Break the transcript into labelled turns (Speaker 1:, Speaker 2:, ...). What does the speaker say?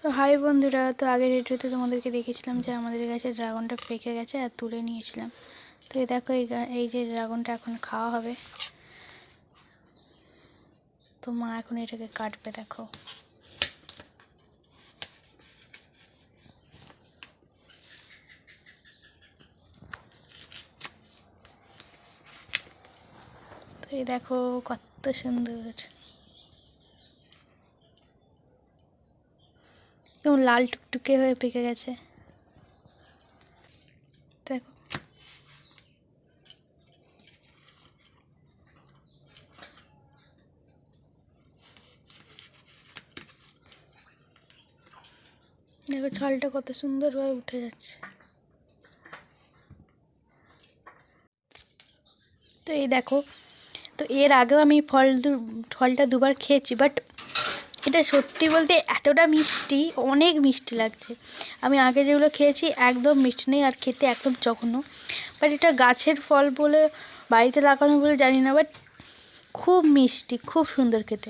Speaker 1: তো হাই বন্ধুরা, তো আগের ভিডিওতে তোমাদেরকে দেখিয়েছিলাম যে আমাদের গাছে ড্রাগনটা পেকে গেছে আর তুলে নিয়েছিলাম। তো এই দেখো এই যে ড্রাগনটা এখন খাওয়া হবে। তো মা এখন এটাকে কাটবে, দেখো। তো এই দেখো কত সুন্দর, এবং লাল টুকটুকে হয়ে পেকে গেছে, দেখো। দেখো ছালটা কত সুন্দরভাবে উঠে যাচ্ছে। তো এই দেখো, তো এর আগেও আমি ফলটা দুবার খেয়েছি, বাট এটা সত্যি বলতে এতটা মিষ্টি, অনেক মিষ্টি লাগছে। আমি আগে যেগুলো খেয়েছি একদম মিষ্টি নেই, আর খেতে একদম জঘন্য। বাট এটা গাছের ফল বলে, বাড়িতে লাগানো বলে জানি না, বাট খুব মিষ্টি, খুব সুন্দর খেতে।